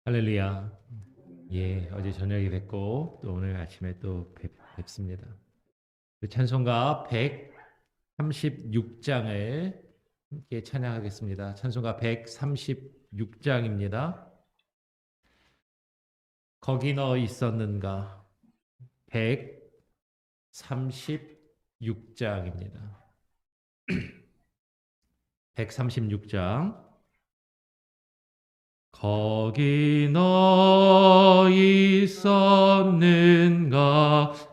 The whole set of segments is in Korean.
할렐루야. 예, 어제 저녁에 뵙고 또 오늘 아침에 또 뵙습니다. 찬송가 136장을 함께 찬양하겠습니다. 찬송가 136장입니다. 거기 너 있었는가? 136장입니다. 136장. 거기 너 있었는가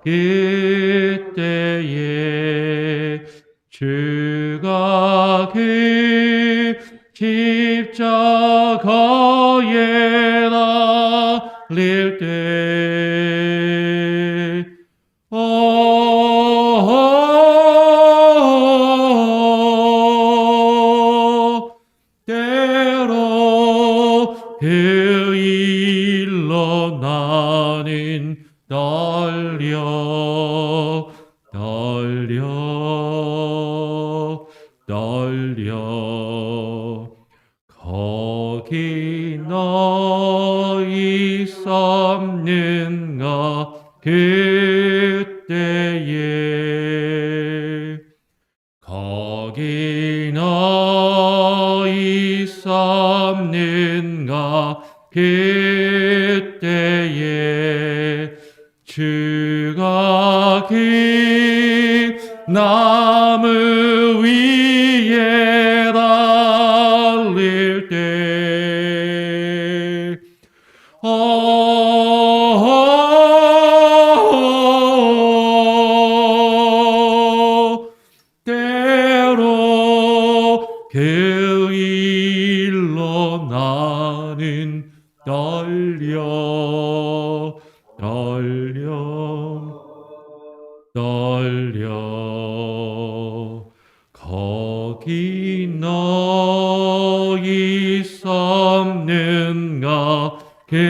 그때에 주가 그 십자가에 달릴 때 때로 그 일로 나는 떨려 거기 너 있었는가 그때에 거기 너 있었는가 그때에 주가 그 나무 위에 달릴 때 때로 그 일로 나는 떨려 거기 너 있었는가 그때에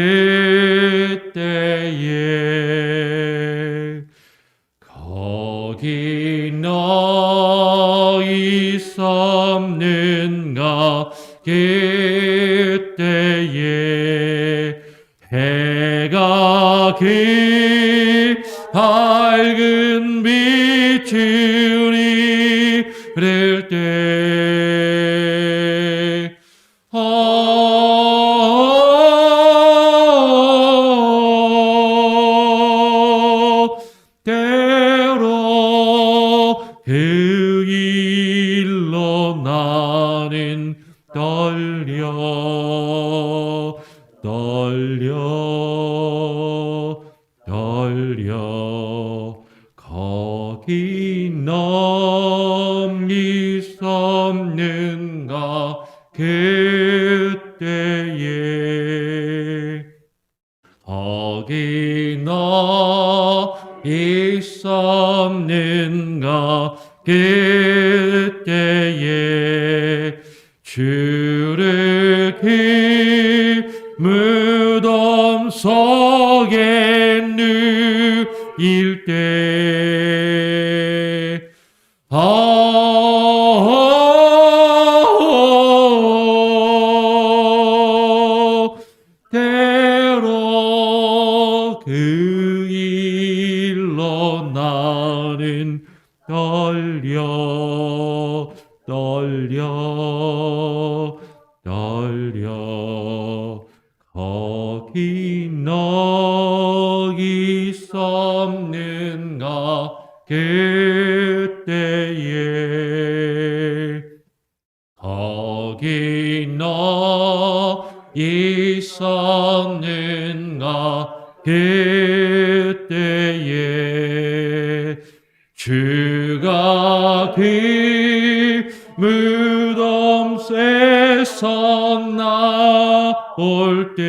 거기 너 있었는가 그때에 해가 그 밝은 빛을 잃을 때 때로 그 일로 나는 떨려 거기 너 있었는가 그때에 거기 너 있었는가 그때에 주를 그 무덤 속에 누일 때 때로 그 일로 나는 떨려 거기 너 있었는가 그때에 거기 너 있었는가 그때에 주가 그 무덤에서 나올 때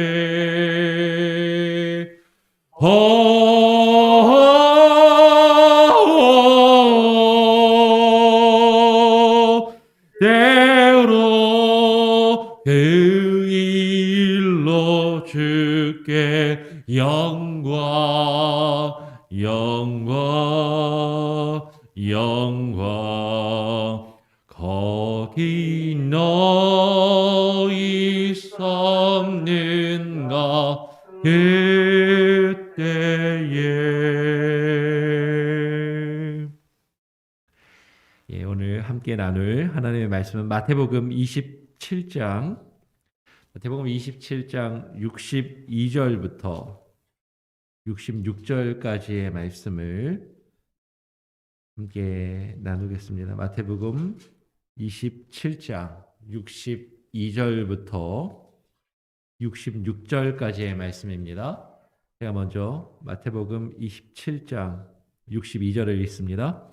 때로 그 일로 주께 영광 거기 너 있었는가 함께 나눌 하나님의 말씀은 마태복음 27장 62절부터 66절까지의 말씀을 함께 나누겠습니다. 마태복음 27장 62절부터 66절까지의 말씀입니다. 제가 먼저 마태복음 27장 62절을 읽습니다.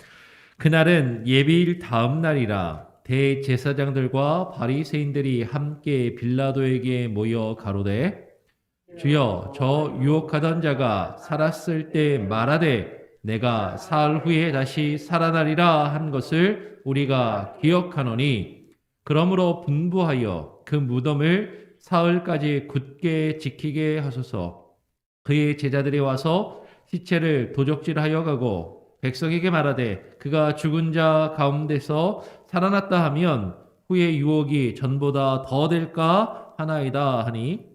그날은 예비일 다음 날이라 대제사장들과 바리새인들이 함께 빌라도에게 모여 가로되 주여 저 유혹하던 자가 살았을 때 말하되 내가 사흘 후에 다시 살아나리라 한 것을 우리가 기억하노니 그러므로 분부하여 그 무덤을 사흘까지 굳게 지키게 하소서. 그의 제자들이 와서 시체를 도적질하여 가고 백성에게 말하되 그가 죽은 자 가운데서 살아났다 하면 후의 유혹이 전보다 더 될까 하나이다 하니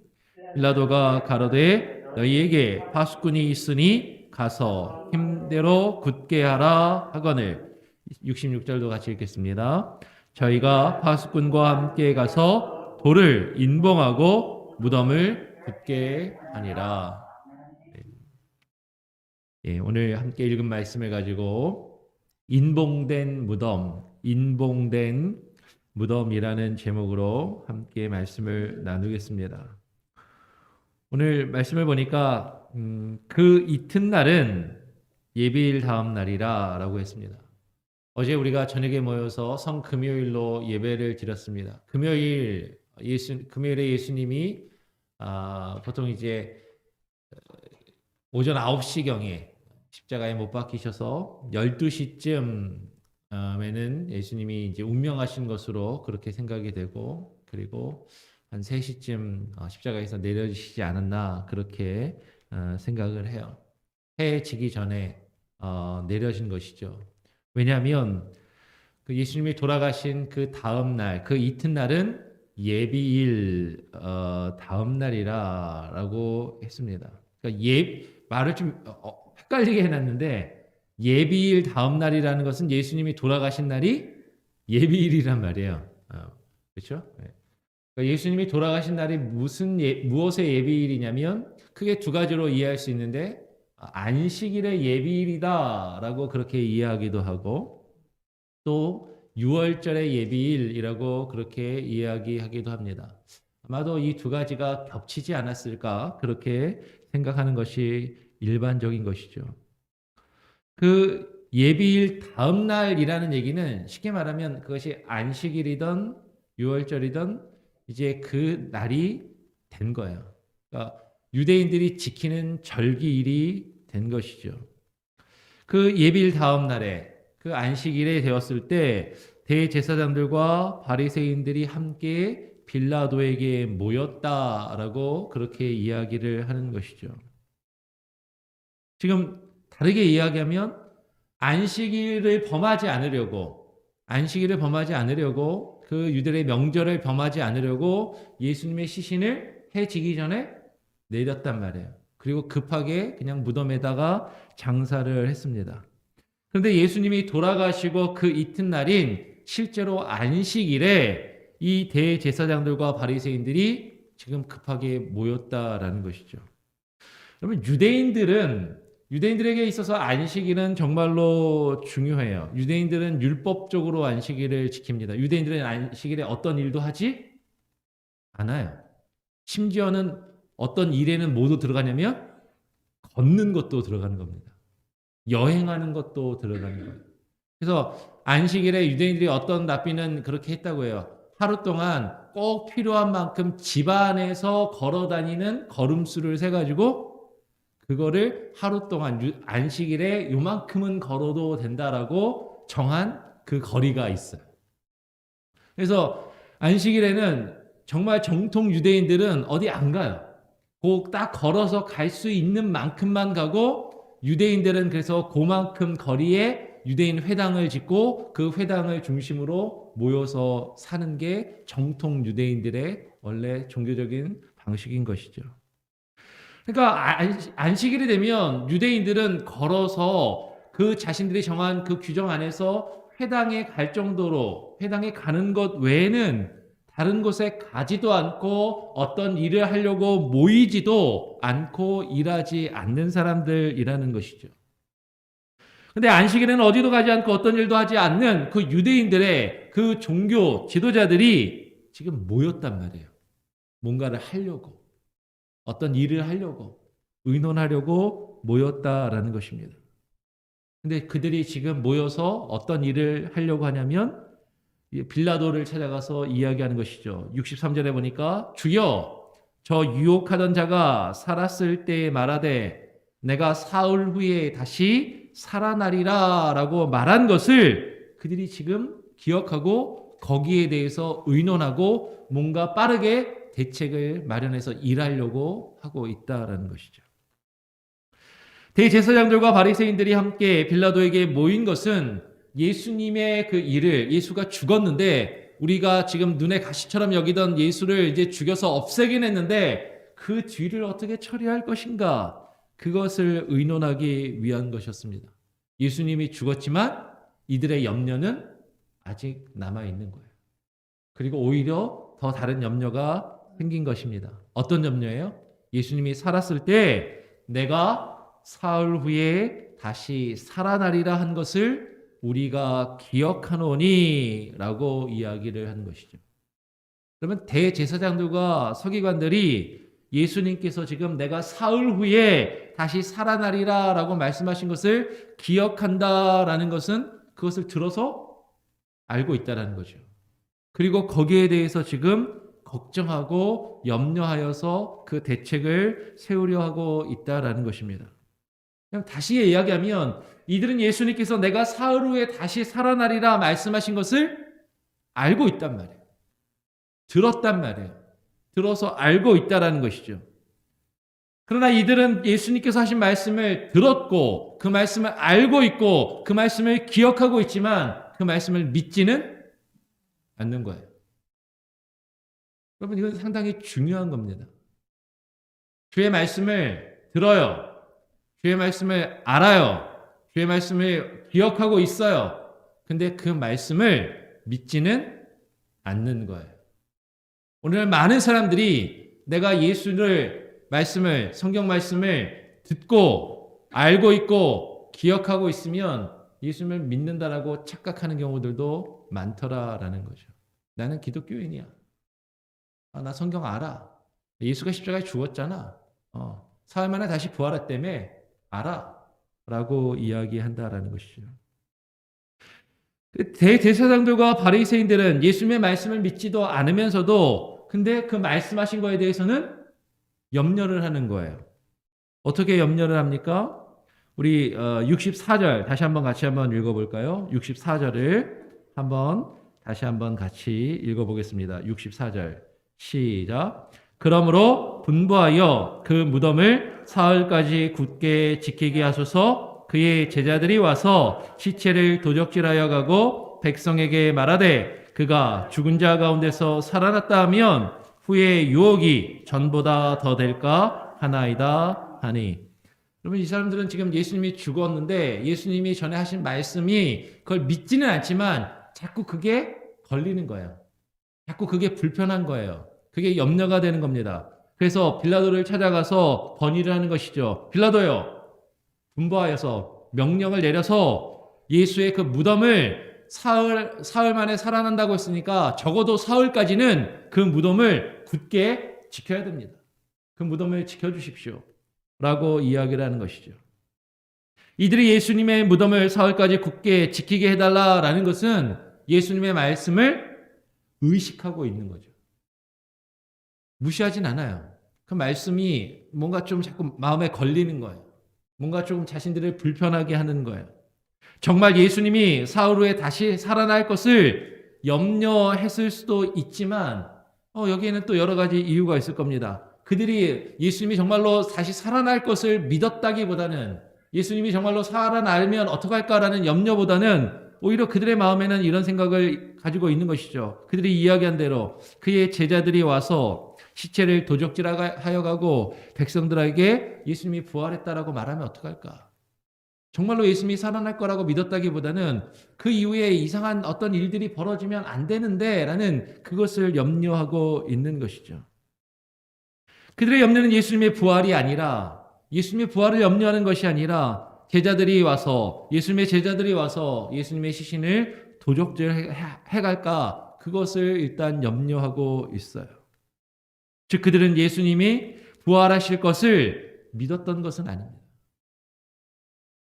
빌라도가 가로되 너희에게 파수꾼이 있으니 가서 힘대로 굳게 하라 하거늘. 66절도 같이 읽겠습니다. 저희가 파수꾼과 함께 가서 돌을 인봉하고 무덤을 굳게 하니라. 예, 오늘 함께 읽은 말씀을 가지고 인봉된 무덤이라는 제목으로 함께 말씀을 나누겠습니다. 오늘 말씀을 보니까 그 이튿날은 예비일 다음 날이라 라고 했습니다. 어제 우리가 저녁에 모여서 성금요일로 예배를 드렸습니다. 금요일에 예수님이 보통 이제 오전 9시경에 십자가에 못 박히셔서 12시쯤에는 예수님이 이제 운명하신 것으로 그렇게 생각이 되고, 그리고 한 3시쯤 십자가에서 내려지시지 않았나 그렇게 생각을 해요. 해 지기 전에 내려진 것이죠. 왜냐하면 그 예수님이 돌아가신 그 다음 날, 그 이튿날은 예비일 다음 날이라고 했습니다. 그러니까 말을 좀 헷갈리게 해놨는데 예비일 다음 날이라는 것은 예수님이 돌아가신 날이 예비일이란 말이에요. 그렇죠? 그러니까 예수님이 돌아가신 날이 무엇의 예비일이냐면 크게 두 가지로 이해할 수 있는데 안식일의 예비일이다라고 그렇게 이해하기도 하고 또 유월절의 예비일이라고 그렇게 이야기하기도 합니다. 아마도 이 두 가지가 겹치지 않았을까 그렇게 생각하는 것이 일반적인 것이죠. 그 예비일 다음 날이라는 얘기는 쉽게 말하면 그것이 안식일이든 유월절이든 이제 그 날이 된 거예요. 그러니까 유대인들이 지키는 절기일이 된 것이죠. 그 예비일 다음 날에 그 안식일에 되었을 때 대제사장들과 바리새인들이 함께 빌라도에게 모였다라고 그렇게 이야기를 하는 것이죠. 지금 다르게 이야기하면 안식일을 범하지 않으려고 그 유대의 명절을 범하지 않으려고 예수님의 시신을 해 지기 전에 내렸단 말이에요. 그리고 급하게 그냥 무덤에다가 장사를 했습니다. 그런데 예수님이 돌아가시고 그 이튿날인 실제로 안식일에 이 대제사장들과 바리새인들이 지금 급하게 모였다라는 것이죠. 그러면 유대인들에게 있어서 안식일은 정말로 중요해요. 유대인들은 율법적으로 안식일을 지킵니다. 유대인들은 안식일에 어떤 일도 하지 않아요. 심지어는 어떤 일에는 모두 들어가냐면 걷는 것도 들어가는 겁니다. 여행하는 것도 들어가는 거예요. 그래서 안식일에 유대인들이 어떤 랍비는 그렇게 했다고 해요. 하루 동안 꼭 필요한 만큼 집 안에서 걸어 다니는 걸음수를 세가지고 그거를 하루 동안 안식일에 요만큼은 걸어도 된다라고 정한 그 거리가 있어요. 그래서 안식일에는 정말 정통 유대인들은 어디 안 가요. 꼭 딱 걸어서 갈 수 있는 만큼만 가고 유대인들은 그래서 그만큼 거리에 유대인 회당을 짓고 그 회당을 중심으로 모여서 사는 게 정통 유대인들의 원래 종교적인 방식인 것이죠. 그러니까 안식일이 되면 유대인들은 걸어서 그 자신들이 정한 그 규정 안에서 회당에 갈 정도로 회당에 가는 것 외에는 다른 곳에 가지도 않고 어떤 일을 하려고 모이지도 않고 일하지 않는 사람들이라는 것이죠. 근데 안식일에는 어디도 가지 않고 어떤 일도 하지 않는 그 유대인들의 그 종교 지도자들이 지금 모였단 말이에요. 뭔가를 하려고, 어떤 일을 하려고, 의논하려고 모였다라는 것입니다. 근데 그들이 지금 모여서 어떤 일을 하려고 하냐면 빌라도를 찾아가서 이야기하는 것이죠. 63절에 보니까 주여 저 유혹하던 자가 살았을 때에 말하되 내가 사흘 후에 다시 살아나리라 라고 말한 것을 그들이 지금 기억하고 거기에 대해서 의논하고 뭔가 빠르게 대책을 마련해서 일하려고 하고 있다라는 것이죠. 대제사장들과 바리새인들이 함께 빌라도에게 모인 것은 예수님의 그 일을, 예수가 죽었는데 우리가 지금 눈에 가시처럼 여기던 예수를 이제 죽여서 없애긴 했는데 그 뒤를 어떻게 처리할 것인가, 그것을 의논하기 위한 것이었습니다. 예수님이 죽었지만 이들의 염려는 아직 남아있는 거예요. 그리고 오히려 더 다른 염려가 생긴 것입니다. 어떤 염려예요? 예수님이 살았을 때 내가 사흘 후에 다시 살아나리라 한 것을 우리가 기억하노니 라고 이야기를 한 것이죠. 그러면 대제사장들과 서기관들이 예수님께서 지금 내가 사흘 후에 다시 살아나리라 라고 말씀하신 것을 기억한다라는 것은 그것을 들어서 알고 있다는 거죠. 그리고 거기에 대해서 지금 걱정하고 염려하여서 그 대책을 세우려 하고 있다라는 것입니다. 그냥 다시 이야기하면 이들은 예수님께서 내가 사흘 후에 다시 살아나리라 말씀하신 것을 알고 있단 말이에요. 들었단 말이에요. 들어서 알고 있다라는 것이죠. 그러나 이들은 예수님께서 하신 말씀을 들었고 그 말씀을 알고 있고 그 말씀을 기억하고 있지만 그 말씀을 믿지는 않는 거예요. 여러분, 이건 상당히 중요한 겁니다. 주의 말씀을 들어요. 주의 말씀을 알아요. 주의 말씀을 기억하고 있어요. 근데 그 말씀을 믿지는 않는 거예요. 오늘 많은 사람들이 내가 예수를 말씀을, 성경 말씀을 듣고 알고 있고 기억하고 있으면 예수님을 믿는다라고 착각하는 경우들도 많더라라는 거죠. 나는 기독교인이야. 나 성경 알아. 예수가 십자가에 죽었잖아. 사흘 만에 다시 부활했다며. 알아. 라고 이야기한다라는 것이죠. 대제사장들과 바리새인들은 예수님의 말씀을 믿지도 않으면서도 근데 그 말씀하신 거에 대해서는 염려를 하는 거예요. 어떻게 염려를 합니까? 우리 64절 다시 한번 같이 한번 읽어볼까요? 64절을 다시 한번 같이 읽어보겠습니다. 64절 시작. 그러므로 분부하여 그 무덤을 사흘까지 굳게 지키게 하소서. 그의 제자들이 와서 시체를 도적질하여 가고 백성에게 말하되 그가 죽은 자 가운데서 살아났다 하면 후에 유혹이 전보다 더 될까 하나이다 하니. 여러분, 이 사람들은 지금 예수님이 죽었는데 예수님이 전에 하신 말씀이 그걸 믿지는 않지만 자꾸 그게 걸리는 거예요. 자꾸 그게 불편한 거예요. 그게 염려가 되는 겁니다. 그래서 빌라도를 찾아가서 건의를 하는 것이죠. 빌라도요, 분부하여서 명령을 내려서 예수의 그 무덤을 사흘 만에 살아난다고 했으니까 적어도 사흘까지는 그 무덤을 굳게 지켜야 됩니다. 그 무덤을 지켜주십시오. 라고 이야기를 하는 것이죠. 이들이 예수님의 무덤을 사흘까지 굳게 지키게 해달라라는 것은 예수님의 말씀을 의식하고 있는 거죠. 무시하진 않아요. 그 말씀이 뭔가 좀 자꾸 마음에 걸리는 거예요. 뭔가 조금 자신들을 불편하게 하는 거예요. 정말 예수님이 사흘 후에 다시 살아날 것을 염려했을 수도 있지만 여기에는 또 여러 가지 이유가 있을 겁니다. 그들이 예수님이 정말로 다시 살아날 것을 믿었다기보다는 예수님이 정말로 살아나면 어떡할까라는 염려보다는 오히려 그들의 마음에는 이런 생각을 가지고 있는 것이죠. 그들이 이야기한 대로 그의 제자들이 와서 시체를 도적질하여 가고 백성들에게 예수님이 부활했다라고 말하면 어떡할까? 정말로 예수님이 살아날 거라고 믿었다기보다는 그 이후에 이상한 어떤 일들이 벌어지면 안 되는데 라는 그것을 염려하고 있는 것이죠. 그들의 염려는 예수님의 부활이 아니라, 예수님의 부활을 염려하는 것이 아니라 예수님의 제자들이 와서 예수님의 시신을 도적질 해갈까, 그것을 일단 염려하고 있어요. 즉 그들은 예수님이 부활하실 것을 믿었던 것은 아닙니다.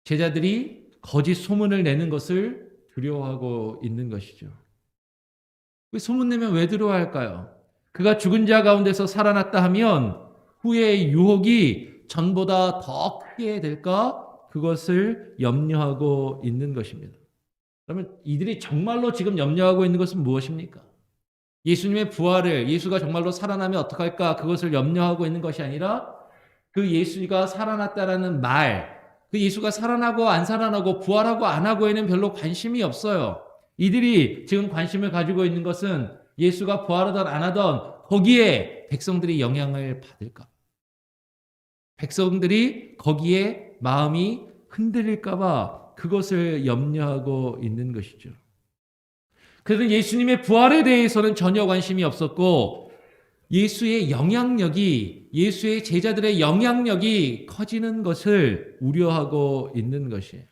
제자들이 거짓 소문을 내는 것을 두려워하고 있는 것이죠. 소문 내면 왜 두려워할까요? 그가 죽은 자 가운데서 살아났다 하면 후의 유혹이 전보다 더 크게 될까? 그것을 염려하고 있는 것입니다. 그러면 이들이 정말로 지금 염려하고 있는 것은 무엇입니까? 예수님의 부활을, 예수가 정말로 살아나면 어떡할까? 그것을 염려하고 있는 것이 아니라 그 예수가 살아났다라는 말, 그 예수가 살아나고 안 살아나고 부활하고 안 하고에는 별로 관심이 없어요. 이들이 지금 관심을 가지고 있는 것은 예수가 부활하든 안 하든 거기에 백성들이 영향을 받을까? 백성들이 거기에 마음이 흔들릴까 봐 그것을 염려하고 있는 것이죠. 그래서 예수님의 부활에 대해서는 전혀 관심이 없었고 예수의 영향력이, 예수의 제자들의 영향력이 커지는 것을 우려하고 있는 것이에요.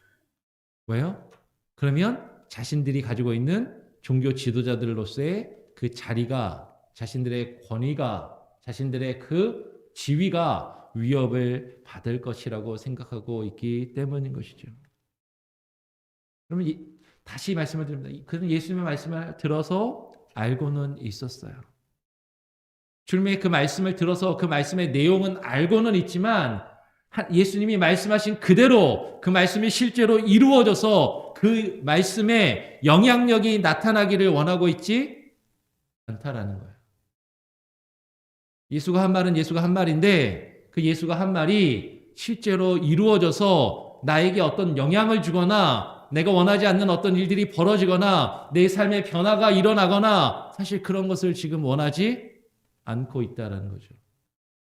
왜요? 그러면 자신들이 가지고 있는 종교 지도자들로서의 그 자리가, 자신들의 권위가, 자신들의 그 지위가 위협을 받을 것이라고 생각하고 있기 때문인 것이죠. 그러면 다시 말씀을 드립니다. 그는 예수님의 말씀을 들어서 알고는 있었어요. 주님의 그 말씀을 들어서 그 말씀의 내용은 알고는 있지만 예수님이 말씀하신 그대로 그 말씀이 실제로 이루어져서 그 말씀의 영향력이 나타나기를 원하고 있지 않다라는 거예요. 예수가 한 말은 예수가 한 말인데 그 예수가 한 말이 실제로 이루어져서 나에게 어떤 영향을 주거나 내가 원하지 않는 어떤 일들이 벌어지거나 내 삶의 변화가 일어나거나 사실 그런 것을 지금 원하지 않고 있다라는 거죠.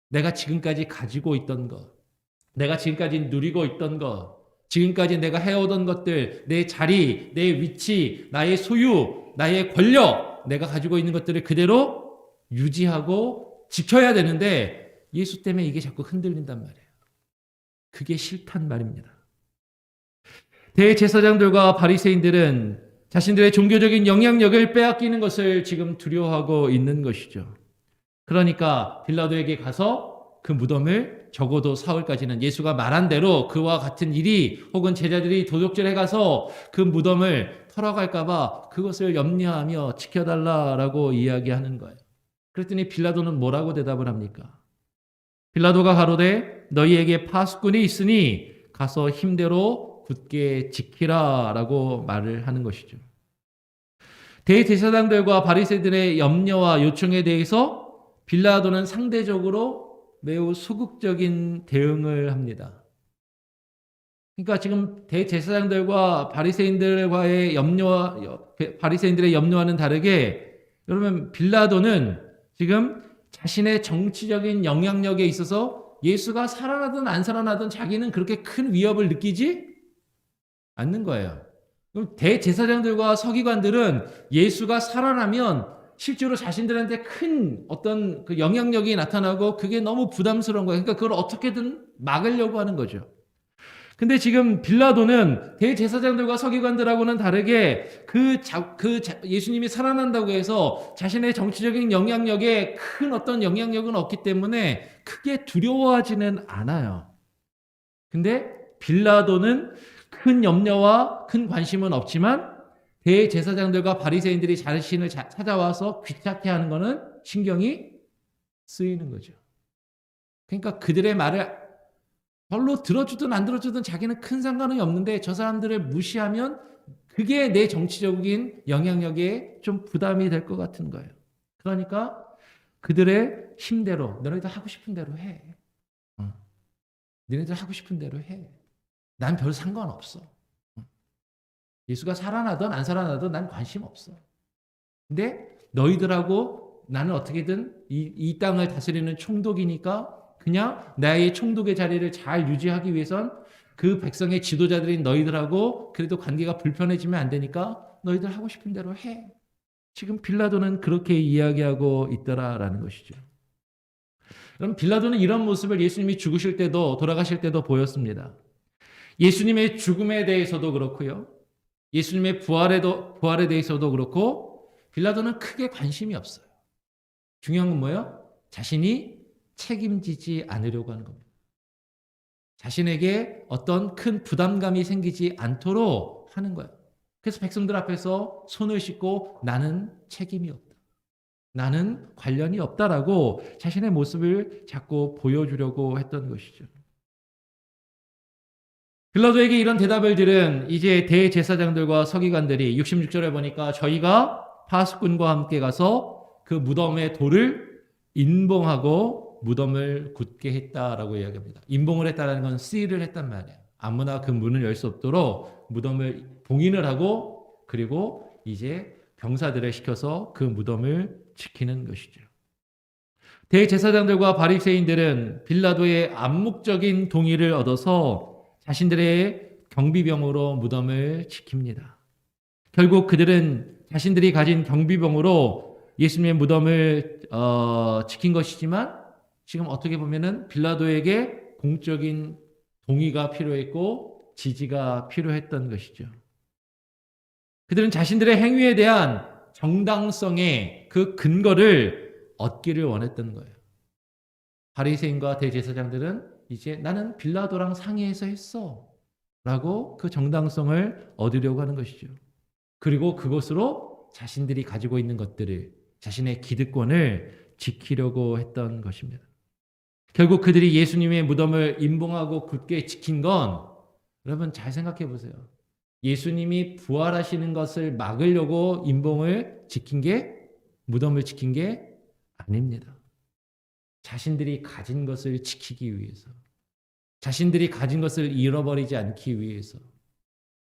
내가 지금까지 가지고 있던 것, 내가 지금까지 누리고 있던 것, 지금까지 내가 해오던 것들, 내 자리, 내 위치, 나의 소유, 나의 권력, 내가 가지고 있는 것들을 그대로 유지하고 지켜야 되는데 예수 때문에 이게 자꾸 흔들린단 말이에요. 그게 싫단 말입니다. 대제사장들과 바리새인들은 자신들의 종교적인 영향력을 빼앗기는 것을 지금 두려워하고 있는 것이죠. 그러니까 빌라도에게 가서 그 무덤을 적어도 사흘까지는 예수가 말한 대로 그와 같은 일이 혹은 제자들이 도둑질해 가서 그 무덤을 털어갈까 봐 그것을 염려하며 지켜달라라고 이야기하는 거예요. 그랬더니 빌라도는 뭐라고 대답을 합니까? 빌라도가 가로되 너희에게 파수꾼이 있으니 가서 힘대로 굳게 지키라 라고 말을 하는 것이죠. 대제사장들과 바리새인들의 염려와 요청에 대해서 빌라도는 상대적으로 매우 소극적인 대응을 합니다. 그러니까 지금 대제사장들과 바리새인들과의 바리새인들의 염려와는 다르게 여러분 빌라도는 지금 자신의 정치적인 영향력에 있어서 예수가 살아나든 안 살아나든 자기는 그렇게 큰 위협을 느끼지 않는 거예요. 그럼 대제사장들과 서기관들은 예수가 살아나면 실제로 자신들한테 큰 어떤 그 영향력이 나타나고 그게 너무 부담스러운 거예요. 그러니까 그걸 어떻게든 막으려고 하는 거죠. 근데 지금 빌라도는 대제사장들과 서기관들하고는 다르게 예수님이 살아난다고 해서 자신의 정치적인 영향력에 큰 어떤 영향력은 없기 때문에 크게 두려워하지는 않아요. 근데 빌라도는 큰 염려와 큰 관심은 없지만 대제사장들과 바리새인들이 자신을 찾아와서 귀찮게 하는 거는 신경이 쓰이는 거죠. 그러니까 그들의 말을 별로 들어주든 안 들어주든 자기는 큰 상관이 없는데 저 사람들을 무시하면 그게 내 정치적인 영향력에 좀 부담이 될 것 같은 거예요. 그러니까 그들의 힘대로 너희들 하고 싶은 대로 해. 너희들 하고 싶은 대로 해. 난 별 상관없어. 예수가 살아나든 안 살아나든 난 관심 없어. 근데 너희들하고 나는 어떻게든 이 땅을 다스리는 총독이니까 그냥 나의 총독의 자리를 잘 유지하기 위해선 그 백성의 지도자들인 너희들하고 그래도 관계가 불편해지면 안 되니까 너희들 하고 싶은 대로 해. 지금 빌라도는 그렇게 이야기하고 있더라라는 것이죠. 그럼 빌라도는 이런 모습을 예수님이 죽으실 때도 돌아가실 때도 보였습니다. 예수님의 죽음에 대해서도 그렇고요. 예수님의 부활에 대해서도 그렇고 빌라도는 크게 관심이 없어요. 중요한 건 뭐예요? 자신이 책임지지 않으려고 하는 겁니다. 자신에게 어떤 큰 부담감이 생기지 않도록 하는 거예요. 그래서 백성들 앞에서 손을 씻고 나는 책임이 없다. 나는 관련이 없다라고 자신의 모습을 자꾸 보여주려고 했던 것이죠. 빌라도에게 이런 대답을 들은 이제 대제사장들과 서기관들이 66절에 보니까 저희가 파수꾼과 함께 가서 그 무덤의 돌을 인봉하고 무덤을 굳게 했다라고 이야기합니다. 인봉을 했다는 건 시일을 했단 말이에요. 아무나 그 문을 열 수 없도록 무덤을 봉인을 하고 그리고 이제 병사들을 시켜서 그 무덤을 지키는 것이죠. 대제사장들과 바리새인들은 빌라도의 암묵적인 동의를 얻어서 자신들의 경비병으로 무덤을 지킵니다. 결국 그들은 자신들이 가진 경비병으로 예수님의 무덤을 지킨 것이지만 지금 어떻게 보면은 빌라도에게 공적인 동의가 필요했고 지지가 필요했던 것이죠. 그들은 자신들의 행위에 대한 정당성의 그 근거를 얻기를 원했던 거예요. 바리새인과 대제사장들은 이제 나는 빌라도랑 상의해서 했어 라고 그 정당성을 얻으려고 하는 것이죠. 그리고 그것으로 자신들이 가지고 있는 것들을 자신의 기득권을 지키려고 했던 것입니다. 결국 그들이 예수님의 무덤을 인봉하고 굳게 지킨 건 여러분 잘 생각해 보세요. 예수님이 부활하시는 것을 막으려고 무덤을 지킨 게 아닙니다. 자신들이 가진 것을 지키기 위해서, 자신들이 가진 것을 잃어버리지 않기 위해서,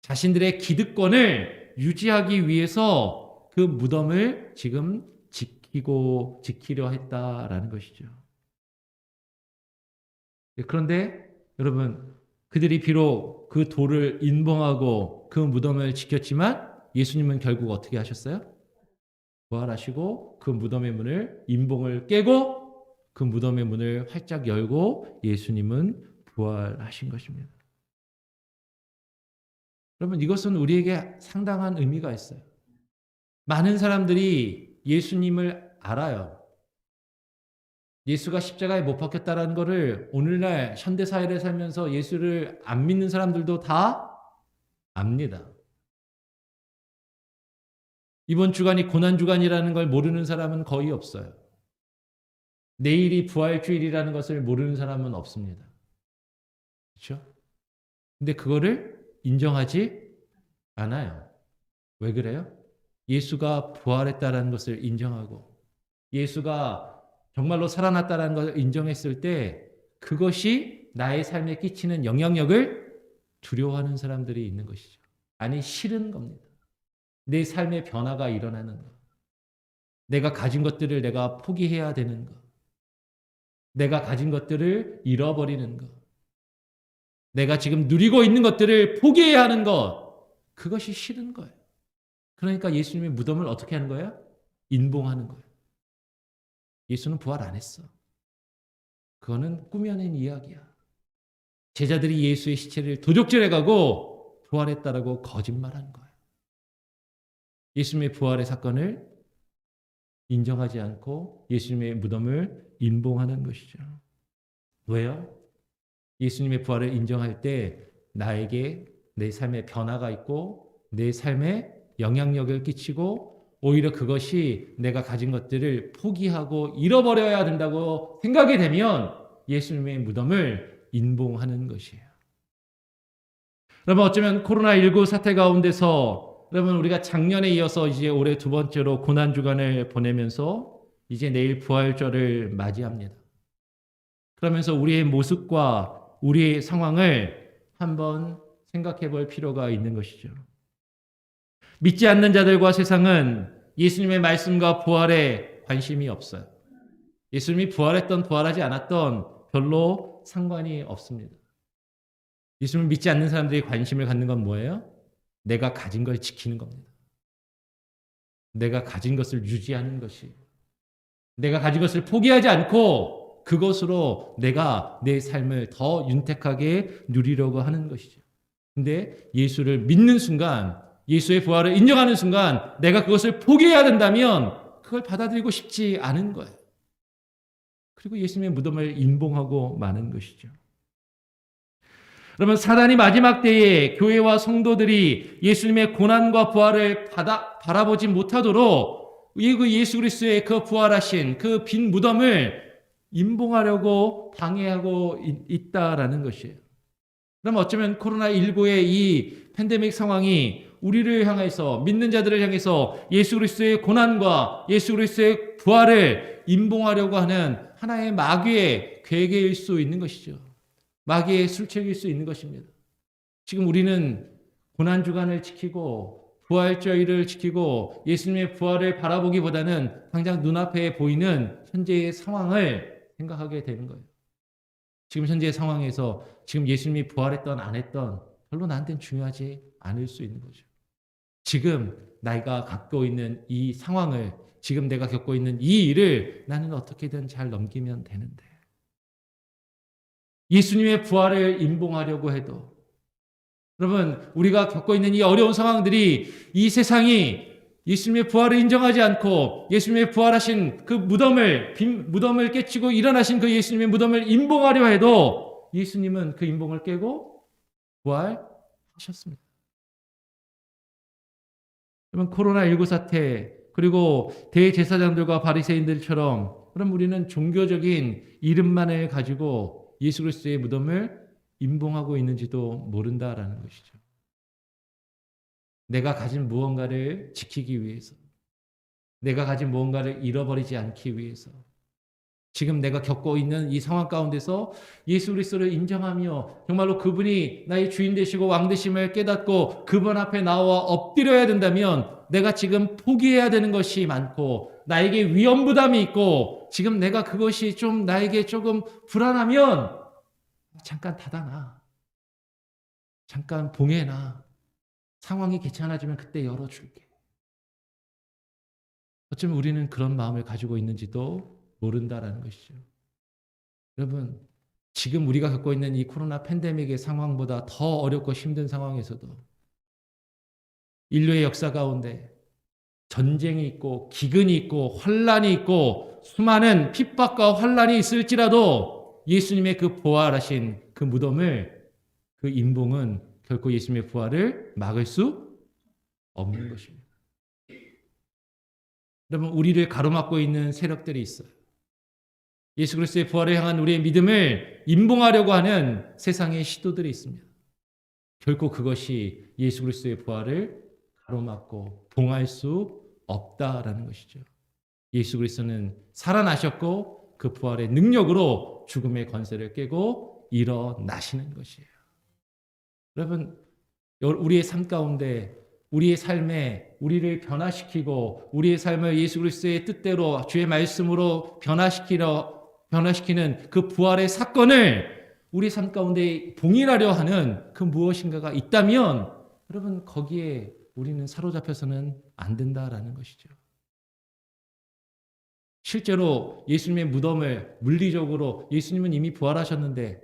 자신들의 기득권을 유지하기 위해서 그 무덤을 지금 지키려 했다라는 것이죠. 그런데 여러분, 그들이 비록 그 돌을 인봉하고 그 무덤을 지켰지만 예수님은 결국 어떻게 하셨어요? 부활하시고 그 무덤의 문을 인봉을 깨고 그 무덤의 문을 활짝 열고 예수님은 부활하신 것입니다. 여러분 이것은 우리에게 상당한 의미가 있어요. 많은 사람들이 예수님을 알아요. 예수가 십자가에 못 박혔다는 것을 오늘날 현대사회를 살면서 예수를 안 믿는 사람들도 다 압니다. 이번 주간이 고난주간이라는 걸 모르는 사람은 거의 없어요. 내일이 부활주일이라는 것을 모르는 사람은 없습니다. 그렇죠? 근데 그거를 인정하지 않아요. 왜 그래요? 예수가 부활했다는 것을 인정하고 예수가 정말로 살아났다는 것을 인정했을 때 그것이 나의 삶에 끼치는 영향력을 두려워하는 사람들이 있는 것이죠. 아니 싫은 겁니다. 내 삶의 변화가 일어나는 것. 내가 가진 것들을 내가 포기해야 되는 것. 내가 가진 것들을 잃어버리는 것. 내가 지금 누리고 있는 것들을 포기해야 하는 것. 그것이 싫은 거예요. 그러니까 예수님의 무덤을 어떻게 하는 거예요? 인봉하는 거예요. 예수는 부활 안 했어. 그거는 꾸며낸 이야기야. 제자들이 예수의 시체를 도적질해가고 부활했다라고 거짓말하는 거예요. 예수님의 부활의 사건을 인정하지 않고 예수님의 무덤을 인봉하는 것이죠. 왜요? 예수님의 부활을 인정할 때 나에게 내 삶에 변화가 있고 내 삶에 영향력을 끼치고 오히려 그것이 내가 가진 것들을 포기하고 잃어버려야 된다고 생각이 되면 예수님의 무덤을 인봉하는 것이에요. 여러분 어쩌면 코로나19 사태 가운데서 여러분 우리가 작년에 이어서 이제 올해 두 번째로 고난주간을 보내면서 이제 내일 부활절을 맞이합니다. 그러면서 우리의 모습과 우리의 상황을 한번 생각해 볼 필요가 있는 것이죠. 믿지 않는 자들과 세상은 예수님의 말씀과 부활에 관심이 없어요. 예수님이 부활했던 부활하지 않았던 별로 상관이 없습니다. 예수님을 믿지 않는 사람들이 관심을 갖는 건 뭐예요? 내가 가진 걸 지키는 겁니다. 내가 가진 것을 유지하는 것이, 내가 가진 것을 포기하지 않고 그것으로 내가 내 삶을 더 윤택하게 누리려고 하는 것이죠. 근데 예수를 믿는 순간, 예수의 부활을 인정하는 순간 내가 그것을 포기해야 된다면 그걸 받아들이고 싶지 않은 거예요. 그리고 예수님의 무덤을 임봉하고 마는 것이죠. 그러면 사단이 마지막 때에 교회와 성도들이 예수님의 고난과 부활을 바라보지 못하도록 그 예수 그리스도의 그 부활하신 그 빈 무덤을 임봉하려고 방해하고 있다라는 것이에요. 그럼 어쩌면 코로나19의 이 팬데믹 상황이 우리를 향해서, 믿는 자들을 향해서 예수 그리스도의 고난과 예수 그리스도의 부활을 임봉하려고 하는 하나의 마귀의 계획일 수 있는 것이죠. 마귀의 술책일 수 있는 것입니다. 지금 우리는 고난주간을 지키고 부활절을 지키고 예수님의 부활을 바라보기보다는 당장 눈앞에 보이는 현재의 상황을 생각하게 되는 거예요. 지금 현재의 상황에서 지금 예수님이 부활했던 안 했던 별로 나한테는 중요하지 않을 수 있는 거죠. 지금 내가 갖고 있는 이 상황을, 지금 내가 겪고 있는 이 일을 나는 어떻게든 잘 넘기면 되는데, 예수님의 부활을 임봉하려고 해도, 여러분, 우리가 겪고 있는 이 어려운 상황들이, 이 세상이 예수님의 부활을 인정하지 않고 예수님의 부활하신 그 무덤을, 빈 무덤을 깨치고 일어나신 그 예수님의 무덤을 임봉하려 해도 예수님은 그 임봉을 깨고 부활하셨습니다. 여러분, 코로나19 사태, 그리고 대제사장들과 바리새인들처럼 그럼 우리는 종교적인 이름만을 가지고 예수 그리스도의 무덤을 임봉하고 있는지도 모른다라는 것이죠. 내가 가진 무언가를 지키기 위해서, 내가 가진 무언가를 잃어버리지 않기 위해서, 지금 내가 겪고 있는 이 상황 가운데서 예수 그리스도를 인정하며 정말로 그분이 나의 주인 되시고 왕 되심을 깨닫고 그분 앞에 나와 엎드려야 된다면, 내가 지금 포기해야 되는 것이 많고 나에게 위험 부담이 있고 지금 내가 그것이 좀 나에게 조금 불안하면 잠깐 닫아놔, 잠깐 봉해놔, 상황이 괜찮아지면 그때 열어줄게. 어쩌면 우리는 그런 마음을 가지고 있는지도 모른다라는 것이죠. 여러분, 지금 우리가 겪고 있는 이 코로나 팬데믹의 상황보다 더 어렵고 힘든 상황에서도 인류의 역사 가운데 전쟁이 있고 기근이 있고 환란이 있고 수많은 핍박과 환란이 있을지라도 예수님의 그 부활하신 그 무덤을, 그 임봉은 결코 예수님의 부활을 막을 수 없는 것입니다. 여러분, 우리를 가로막고 있는 세력들이 있어요. 예수 그리스도의 부활을 향한 우리의 믿음을 임봉하려고 하는 세상의 시도들이 있습니다. 결코 그것이 예수 그리스도의 부활을 가로막고 봉할 수 없다라는 것이죠. 예수 그리스도는 살아나셨고 그 부활의 능력으로 죽음의 권세를 깨고 일어나시는 것이에요. 여러분, 우리의 삶 가운데, 우리의 삶에 우리를 변화시키고 우리의 삶을 예수 그리스도의 뜻대로 주의 말씀으로 변화시키는 그 부활의 사건을 우리 삶 가운데 봉인하려 하는 그 무엇인가가 있다면, 여러분, 거기에 우리는 사로잡혀서는 안 된다라는 것이죠. 실제로 예수님의 무덤을 물리적으로, 예수님은 이미 부활하셨는데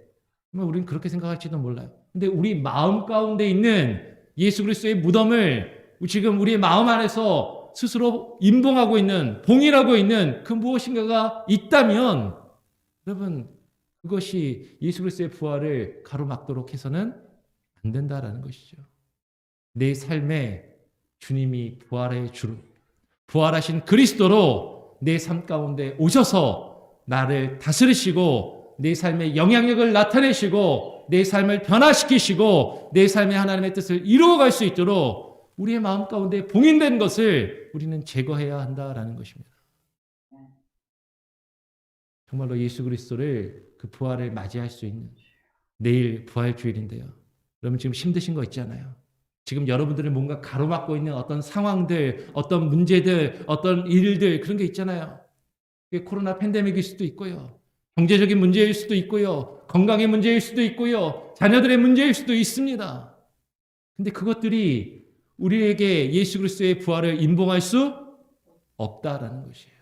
우리는 그렇게 생각할지도 몰라요. 근데 우리 마음 가운데 있는 예수 그리스도의 무덤을 지금 우리의 마음 안에서 스스로 임봉하고 있는, 봉인하고 있는 그 무엇인가가 있다면, 여러분, 그것이 예수 그리스도의 부활을 가로막도록 해서는 안 된다라는 것이죠. 내 삶에 주님이 부활하신 그리스도로 내 삶 가운데 오셔서 나를 다스리시고 내 삶의 영향력을 나타내시고 내 삶을 변화시키시고 내 삶의 하나님의 뜻을 이루어갈 수 있도록 우리의 마음 가운데 봉인된 것을 우리는 제거해야 한다라는 것입니다. 정말로 예수 그리스도를, 그 부활을 맞이할 수 있는, 내일 부활주일인데요. 여러분, 지금 힘드신 거 있잖아요. 지금 여러분들을 뭔가 가로막고 있는 어떤 상황들, 어떤 문제들, 어떤 일들, 그런 게 있잖아요. 그게 코로나 팬데믹일 수도 있고요. 경제적인 문제일 수도 있고요. 건강의 문제일 수도 있고요. 자녀들의 문제일 수도 있습니다. 근데 그것들이 우리에게 예수 그리스도의 부활을 인봉할 수 없다라는 것이에요.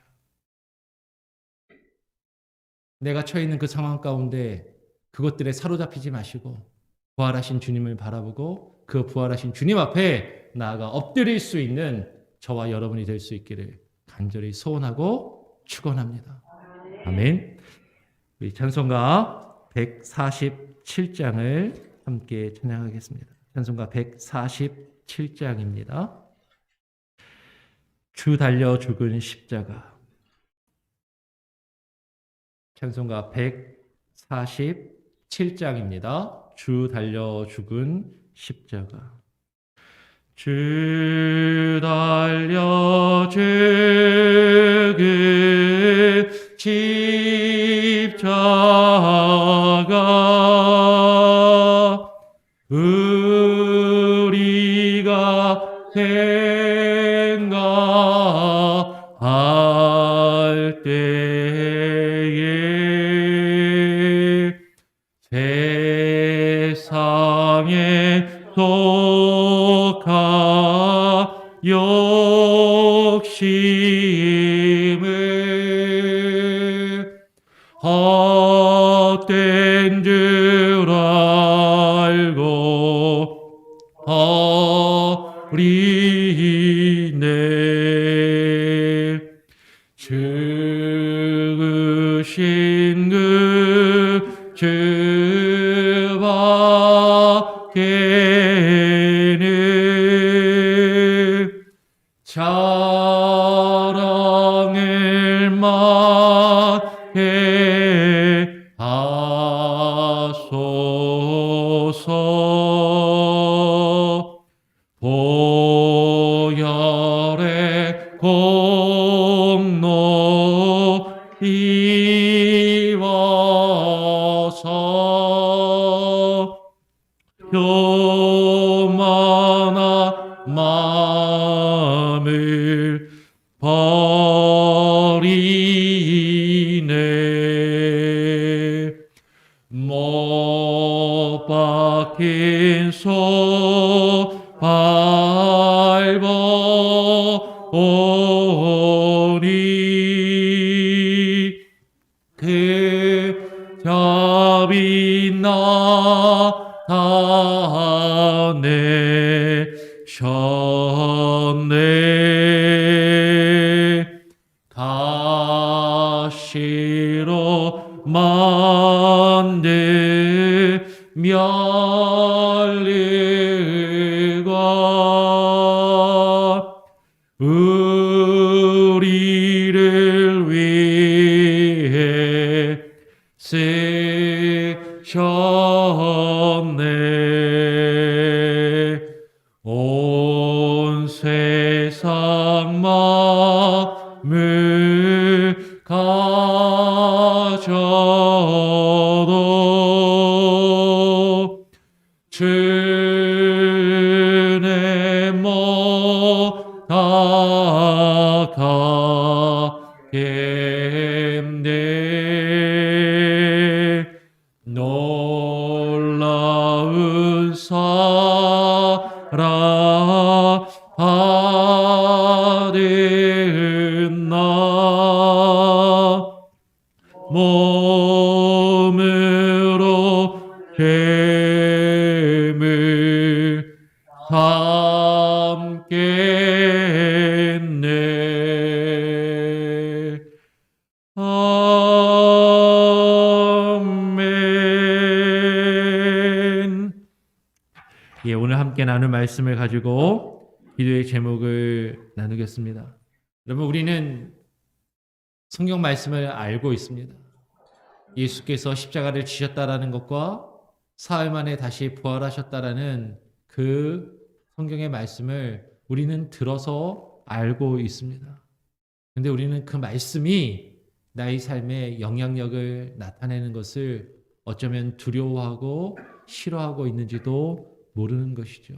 내가 처해 있는 그 상황 가운데 그것들에 사로잡히지 마시고 부활하신 주님을 바라보고 그 부활하신 주님 앞에 나아가 엎드릴 수 있는 저와 여러분이 될 수 있기를 간절히 소원하고 축원합니다. 아멘. 우리 찬송가 147장을 함께 찬양하겠습니다. 찬송가 147장입니다. 주 달려 죽은 십자가. 찬송가 147장입니다. 주 달려 죽은 십자가. 주 달려 죽은 십자가 우리가 생각할 때에 세상에 속한 욕심을 헛된 줄 알고 버리네. 죽으신 그 주 밖에는 자랑을 많게 하소서. 보혈의 공로 이워서 교만한 마음을 버리네. 못 박힌 손 밟아 오니 그 잡이 나타내셨네. 가시로 만든 멸류관 우리를 위해 쓰셨네. 온 세상 마음을 가져도 주의 못하겠네. 놀라운 사랑 받은 나 몸으로 죄을 삼겠네. 아멘. 예, 오늘 함께 나눌 말씀을 가지고 기도의 제목을 나누겠습니다. 여러분, 우리는 성경 말씀을 알고 있습니다. 예수께서 십자가를 지셨다라는 것과 사흘 만에 다시 부활하셨다라는 그 성경의 말씀을 우리는 들어서 알고 있습니다. 근데 우리는 그 말씀이 나의 삶에 영향력을 나타내는 것을 어쩌면 두려워하고 싫어하고 있는지도 모르는 것이죠.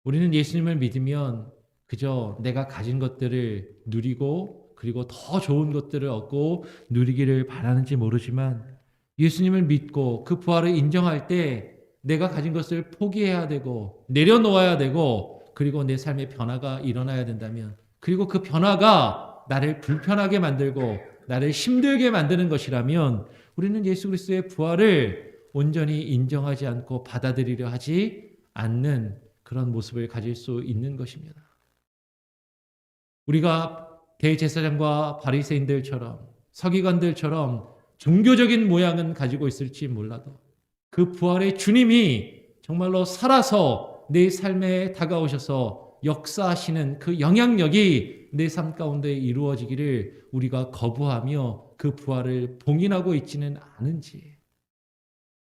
우리는 예수님을 믿으면 그저 내가 가진 것들을 누리고 그리고 더 좋은 것들을 얻고 누리기를 바라는지 모르지만 예수님을 믿고 그 부활을 인정할 때 내가 가진 것을 포기해야 되고 내려놓아야 되고 그리고 내 삶의 변화가 일어나야 된다면 그리고 그 변화가 나를 불편하게 만들고 나를 힘들게 만드는 것이라면 우리는 예수 그리스도의 부활을 온전히 인정하지 않고 받아들이려 하지 않는 그런 모습을 가질 수 있는 것입니다. 우리가 대제사장과 바리새인들처럼 서기관들처럼 종교적인 모양은 가지고 있을지 몰라도 그 부활의 주님이 정말로 살아서 내 삶에 다가오셔서 역사하시는 그 영향력이 내 삶 가운데 이루어지기를 우리가 거부하며 그 부활을 봉인하고 있지는 않은지,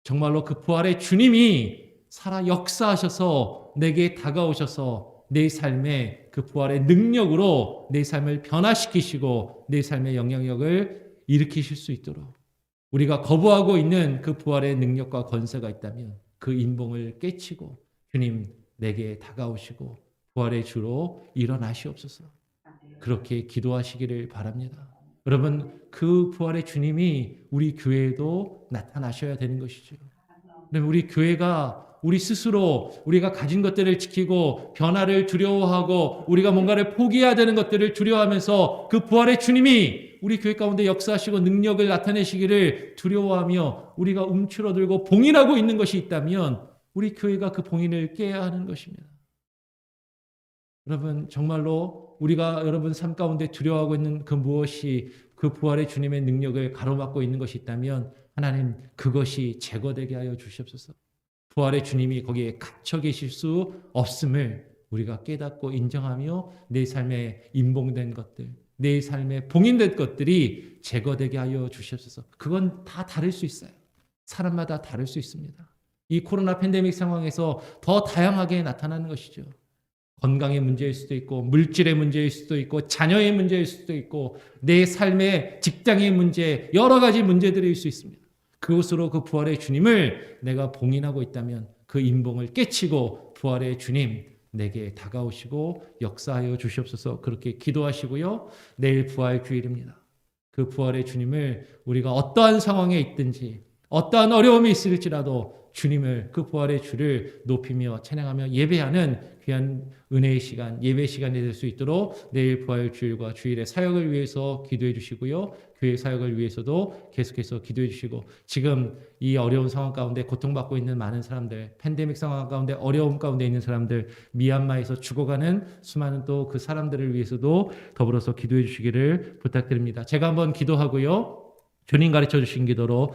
정말로 그 부활의 주님이 살아 역사하셔서 내게 다가오셔서 내 삶에 그 부활의 능력으로 내 삶을 변화시키시고 내 삶의 영향력을 일으키실 수 있도록 우리가 거부하고 있는 그 부활의 능력과 권세가 있다면 그 인봉을 깨치고 주님 내게 다가오시고 부활의 주로 일어나시옵소서. 그렇게 기도하시기를 바랍니다. 여러분, 그 부활의 주님이 우리 교회에도 나타나셔야 되는 것이죠. 우리 교회가 우리 스스로 우리가 가진 것들을 지키고 변화를 두려워하고 우리가 뭔가를 포기해야 되는 것들을 두려워하면서 그 부활의 주님이 우리 교회 가운데 역사하시고 능력을 나타내시기를 두려워하며 우리가 움츠러들고 봉인하고 있는 것이 있다면 우리 교회가 그 봉인을 깨야 하는 것입니다. 여러분, 정말로 우리가 여러분 삶 가운데 두려워하고 있는 그 무엇이 그 부활의 주님의 능력을 가로막고 있는 것이 있다면 하나님 그것이 제거되게 하여 주시옵소서. 부활의 주님이 거기에 갇혀 계실 수 없음을 우리가 깨닫고 인정하며 내 삶에 임봉된 것들, 내 삶에 봉인된 것들이 제거되게 하여 주시옵소서. 그건 다 다를 수 있어요. 사람마다 다를 수 있습니다. 이 코로나 팬데믹 상황에서 더 다양하게 나타나는 것이죠. 건강의 문제일 수도 있고 물질의 문제일 수도 있고 자녀의 문제일 수도 있고 내 삶의 직장의 문제, 여러 가지 문제들일 수 있습니다. 그것으로 그 부활의 주님을 내가 봉인하고 있다면 그 인봉을 깨치고 부활의 주님 내게 다가오시고 역사하여 주시옵소서. 그렇게 기도하시고요. 내일 부활 주일입니다. 그 부활의 주님을 우리가 어떠한 상황에 있든지 어떠한 어려움이 있을지라도 주님을, 그 부활의 주를 높이며 찬양하며 예배하는 귀한 은혜의 시간, 예배 시간이 될 수 있도록 내일 부활 주일과 주일의 사역을 위해서 기도해 주시고요. 교회 사역을 위해서도 계속해서 기도해 주시고, 지금 이 어려운 상황 가운데 고통받고 있는 많은 사람들, 팬데믹 상황 가운데 어려움 가운데 있는 사람들, 미얀마에서 죽어가는 수많은 또 그 사람들을 위해서도 더불어서 기도해 주시기를 부탁드립니다. 제가 한번 기도하고요. 주님 가르쳐 주신 기도로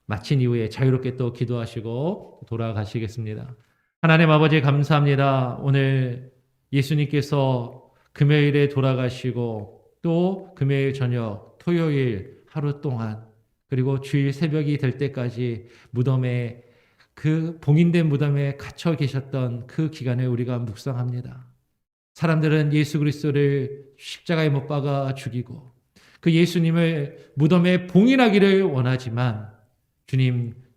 마친 이후에 자유롭게 또 기도하시고 돌아가시겠습니다. 하나님 아버지 감사합니다. 오늘 예수님께서 금요일에 돌아가시고 또 금요일 저녁, 토요일 하루 동안 그리고 주일 새벽이 될 때까지 무덤에, 그 봉인된 무덤에 갇혀 계셨던 그 기간을 우리가 묵상합니다. 사람들은 예수 그리스도를 십자가에 못 박아 죽이고 그 예수님을 무덤에 봉인하기를 원하지만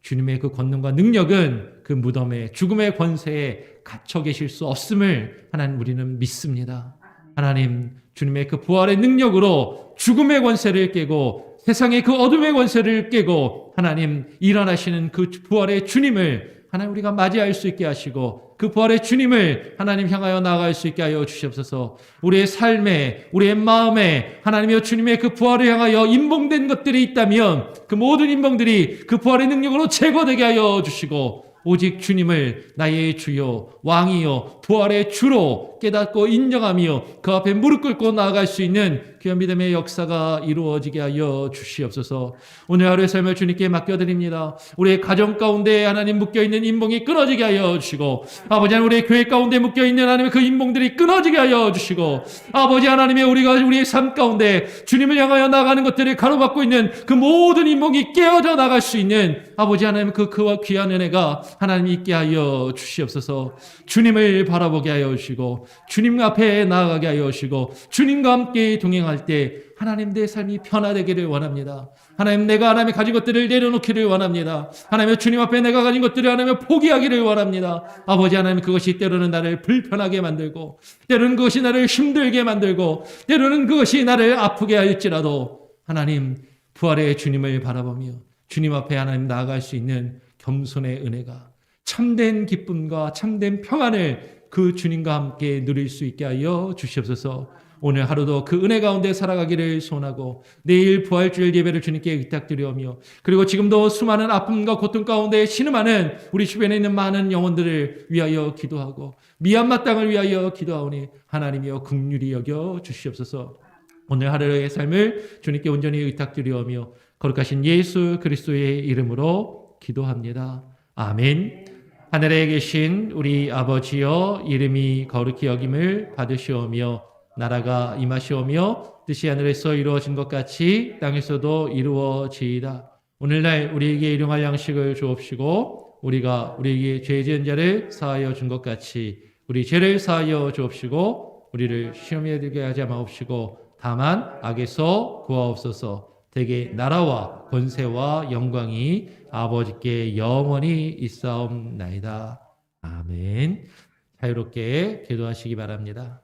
주님의 그 권능과 능력은 그 무덤에, 죽음의 권세에 갇혀 계실 수 없음을 하나님 우리는 믿습니다. 하나님, 주님의 그 부활의 능력으로 죽음의 권세를 깨고 세상의 그 어둠의 권세를 깨고 하나님 일어나시는 그 부활의 주님을 하나님 우리가 맞이할 수 있게 하시고 그 부활의 주님을 하나님 향하여 나아갈 수 있게 하여 주시옵소서. 우리의 삶에, 우리의 마음에 하나님이여 주님의 그 부활을 향하여 임봉된 것들이 있다면 그 모든 임봉들이 그 부활의 능력으로 제거되게 하여 주시고 오직 주님을 나의 주요 왕이요 부활의 주로 깨닫고 인정하며 그 앞에 무릎 꿇고 나아갈 수 있는 귀한 믿음의 역사가 이루어지게 하여 주시옵소서. 오늘 하루의 삶을 주님께 맡겨드립니다. 우리의 가정 가운데 하나님 묶여있는 인봉이 끊어지게 하여 주시고 아버지 하나님 우리의 교회 가운데 묶여있는 하나님의 그 인봉들이 끊어지게 하여 주시고 아버지 하나님의 우리의 삶 가운데 주님을 향하여 나가는 것들을 가로막고 있는 그 모든 인봉이 깨어져 나갈 수 있는 아버지 하나님 그와 귀한 은혜가 하나님 있게 하여 주시옵소서. 주님을 바라보게 하여 주시고 주님 앞에 나아가게 하여 주시고 주님과 함께 동행할 때 하나님 내 삶이 변화되기를 원합니다. 하나님 내가 하나님의 가진 것들을 내려놓기를 원합니다. 하나님 주님 앞에 내가 가진 것들을 하나님 포기하기를 원합니다. 아버지 하나님 그것이 때로는 나를 불편하게 만들고 때로는 그것이 나를 힘들게 만들고 때로는 그것이 나를 아프게 할지라도 하나님 부활의 주님을 바라보며 주님 앞에 하나님 나아갈 수 있는 겸손의 은혜가, 참된 기쁨과 참된 평안을 그 주님과 함께 누릴 수 있게 하여 주시옵소서. 오늘 하루도 그 은혜 가운데 살아가기를 소원하고 내일 부활주일 예배를 주님께 의탁드리오며, 그리고 지금도 수많은 아픔과 고통 가운데 신음하는 우리 주변에 있는 많은 영혼들을 위하여 기도하고 미얀마 땅을 위하여 기도하오니 하나님이여 긍휼히 여겨 주시옵소서. 오늘 하루의 삶을 주님께 온전히 의탁드리오며 거룩하신 예수 그리스도의 이름으로 기도합니다. 아멘. 하늘에 계신 우리 아버지여, 이름이 거룩히 여김을 받으시오며 나라가 임하시오며 뜻이 하늘에서 이루어진 것 같이 땅에서도 이루어지이다. 오늘날 우리에게 일용할 양식을 주옵시고 우리가 우리에게 죄 지은 자를 사하여 준 것 같이 우리 죄를 사하여 주옵시고 우리를 시험에 들게 하지 마옵시고 다만 악에서 구하옵소서. 대개 나라와 권세와 영광이 아버지께 영원히 있사옵나이다. 아멘. 자유롭게 기도하시기 바랍니다.